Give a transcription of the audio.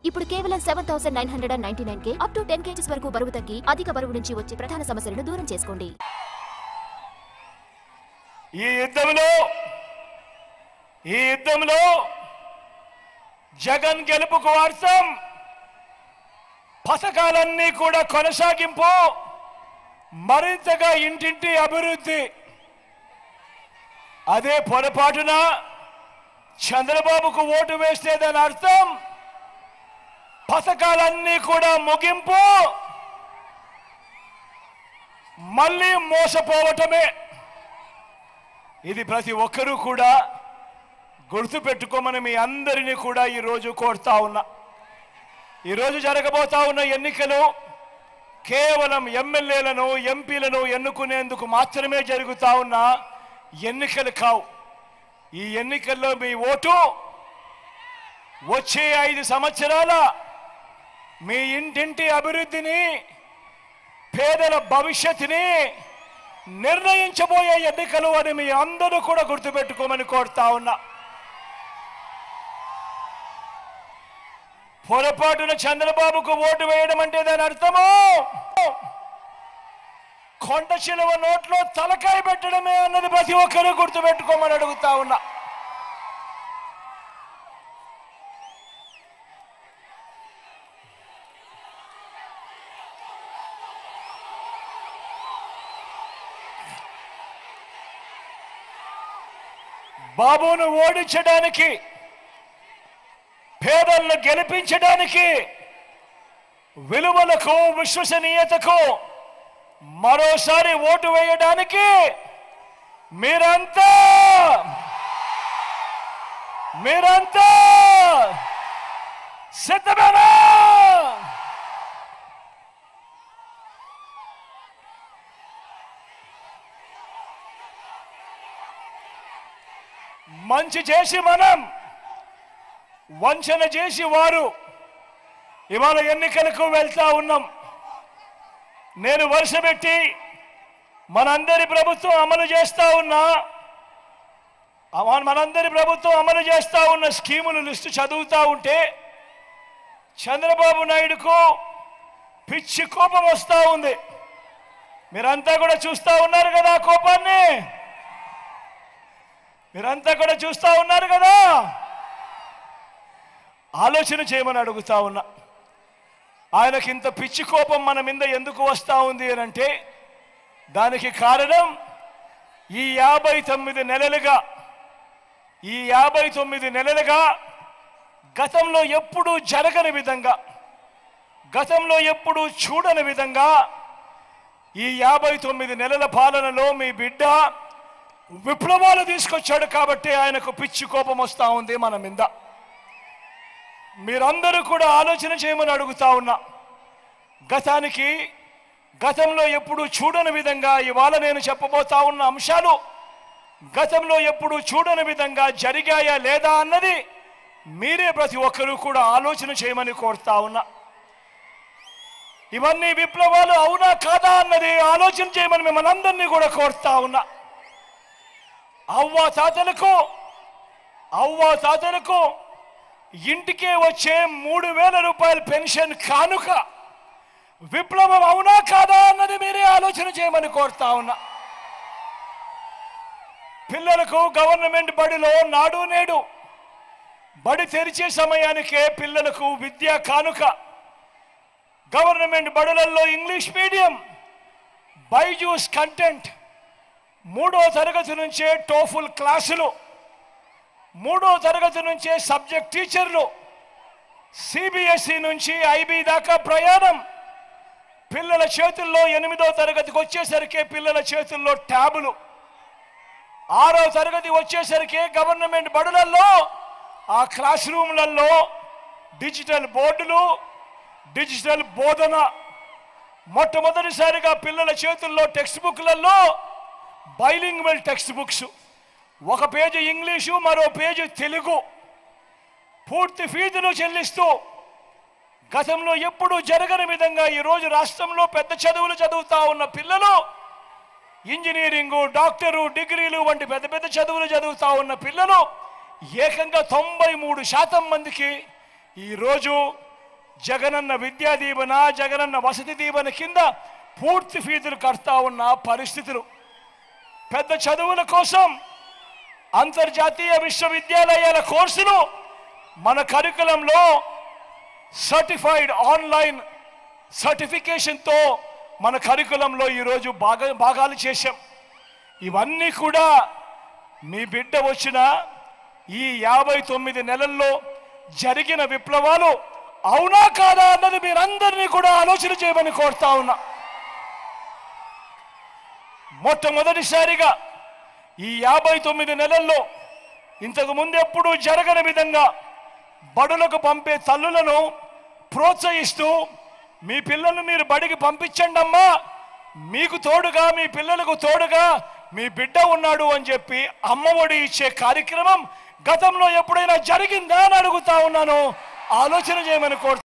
ఇప్పుడు కేవలం 7999కే up to 10 kgs వరకు బరువు తగ్గి అధిక బరువు నుంచి వచ్చే ప్రధాన సమస్యలను దూరం చేసుకోండి. ఈ యుద్ధంలో జగన్ గెలుపుకు అర్థం పథకాలన్నీ కూడా కొనసాగింపు, మరింతగా ఇంటింటి అభివృద్ధి. అదే పొరపాటున చంద్రబాబుకు ఓటు వేస్తే దాని అర్థం పథకాలన్నీ కూడా ముగింపు, మళ్ళీ మోసపోవటమే. ఇది ప్రతి ఒక్కరూ కూడా గుర్తుపెట్టుకోమని మీ అందరినీ కూడా ఈరోజు కోరుతా ఉన్నా. ఈరోజు జరగబోతా ఉన్న ఎన్నికలు కేవలం ఎమ్మెల్యేలను ఎంపీలను ఎన్నుకునేందుకు మాత్రమే జరుగుతా ఉన్న ఎన్నికలు కావు. ఈ ఎన్నికల్లో మీ ఓటు వచ్చే 5 సంవత్సరాల మీ ఇంటింటి అభివృద్ధిని, పేదల భవిష్యత్తుని నిర్ణయించబోయే ఎన్నికలు అని మీ అందరూ కూడా గుర్తుపెట్టుకోమని కోరుతా ఉన్నా. పొరపాటున చంద్రబాబుకు ఓటు వేయడం అంటే దాని అర్థము కొండ చిలువ నోట్లో తలకాయ పెట్టడమే అన్నది ప్రతి ఒక్కరూ గుర్తుపెట్టుకోమని అడుగుతా ఉన్నా. బాబును ఓడించడానికి, పేదలను గెలిపించడానికి, విలువలకు విశ్వసనీయతకు మరోసారి ఓటు వేయడానికి మీరంతా సిద్ధమేనా? మంచి చేసి మనం వంచన చేసి వారు ఇవాళ ఎన్నికలకు వెళ్తా ఉన్నాం. నేను వరుస పెట్టి మనందరి ప్రభుత్వం అమలు చేస్తా ఉన్న స్కీముల లిస్టు చదువుతా ఉంటే చంద్రబాబు నాయుడుకు పిచ్చి కోపం వస్తూ ఉంది. మీరంతా కూడా చూస్తూ ఉన్నారు కదా కోపాన్ని, మీరంతా కూడా చూస్తూ ఉన్నారు కదా. ఆలోచన చేయమని అడుగుతా ఉన్నా. ఆయనకి ఇంత పిచ్చి కోపం మన మీద ఎందుకు వస్తూ ఉంది అని అంటే దానికి కారణం ఈ 59 నెలలుగా గతంలో ఎప్పుడూ జరగని విధంగా, గతంలో ఎప్పుడూ చూడని విధంగా ఈ 59 నెలల పాలనలో మీ బిడ్డ విప్లవాలు తీసుకొచ్చాడు. కాబట్టి ఆయనకు పిచ్చి కోపం వస్తూ ఉంది మన మీద. మీరందరూ కూడా ఆలోచన చేయమని అడుగుతా ఉన్నా. గతంలో ఎప్పుడూ చూడని విధంగా ఇవాళ నేను చెప్పబోతా ఉన్న అంశాలు గతంలో ఎప్పుడూ చూడని విధంగా జరిగాయా లేదా అన్నది మీరే ప్రతి ఒక్కరూ కూడా ఆలోచన చేయమని కోరుతా ఉన్నా. ఇవన్నీ విప్లవాలు అవునా కాదా అన్నది ఆలోచన చేయమని మిమ్మల్ని అందరినీ కూడా కోరుతా ఉన్నా. అవ్వ తాతలకు ఇంటికే వచ్చే 3000 రూపాయల పెన్షన్ కానుక విప్లవం అవునా కాదా అన్నది మీరే ఆలోచన చేయమని కోరుతా ఉన్నా. పిల్లలకు గవర్నమెంట్ బడిలో నాడు నేడు బడి తెరిచే సమయానికే పిల్లలకు విద్యా కానుక, గవర్నమెంట్ బడులలో ఇంగ్లీష్ మీడియం బైజూస్ కంటెంట్, 3వ తరగతి నుంచే టోఫుల్ క్లాసులు, 3వ తరగతి నుంచే సబ్జెక్ట్ టీచర్లు, సిబిఎస్ఈ నుంచి ఐబీ దాకా ప్రయాణం. పిల్లల చేతుల్లో 8వ తరగతికి వచ్చేసరికి పిల్లల చేతుల్లో ట్యాబులు, 6వ తరగతి వచ్చేసరికి గవర్నమెంట్ బడులలో ఆ క్లాస్ రూమ్లలో డిజిటల్ బోర్డులు, డిజిటల్ బోధన. మొట్టమొదటిసారిగా పిల్లల చేతుల్లో టెక్స్ట్ బుక్లలో బైలింగ్వల్ టెక్స్ట్ బుక్స్, ఒక పేజీ ఇంగ్లీషు మరో పేజీ తెలుగు. పూర్తి ఫీజులు చెల్లిస్తూ గతంలో ఎప్పుడూ జరగని విధంగా ఈరోజు రాష్ట్రంలో పెద్ద చదువులు చదువుతా ఉన్న పిల్లలు, ఇంజనీరింగు, డాక్టరు, డిగ్రీలు వంటి పెద్ద పెద్ద చదువులు చదువుతా ఉన్న పిల్లలు ఏకంగా 93% మందికి ఈరోజు జగనన్న విద్యా దీవెన, జగనన్న వసతి దీవెన కింద పూర్తి ఫీజులు కడతా ఉన్న పరిస్థితులు. పెద్ద చదువుల కోసం అంతర్జాతీయ విశ్వవిద్యాలయాల కోర్సులు మన కరికులంలో సర్టిఫైడ్ ఆన్లైన్ సర్టిఫికేషన్తో మన కరికులంలో ఈరోజు భాగాలు చేశాం. ఇవన్నీ కూడా మీ బిడ్డ వచ్చిన ఈ 59 నెలల్లో జరిగిన విప్లవాలు అవునా కాదా అన్నది మీరందరినీ కూడా ఆలోచన చేయమని కోరుతా ఉన్నా. మొట్టమొదటిసారిగా ఈ 59 నెలల్లో ఇంతకు ముందెప్పుడు జరగని విధంగా బడులకు పంపే తల్లులను ప్రోత్సహిస్తూ మీ పిల్లలను మీరు బడికి పంపించండి అమ్మా, మీకు తోడుగా మీ పిల్లలకు తోడుగా మీ బిడ్డ ఉన్నాడు అని చెప్పి అమ్మఒడి ఇచ్చే కార్యక్రమం గతంలో ఎప్పుడైనా జరిగిందా అని అడుగుతా ఉన్నాను. ఆలోచన చేయమని కోరుతా.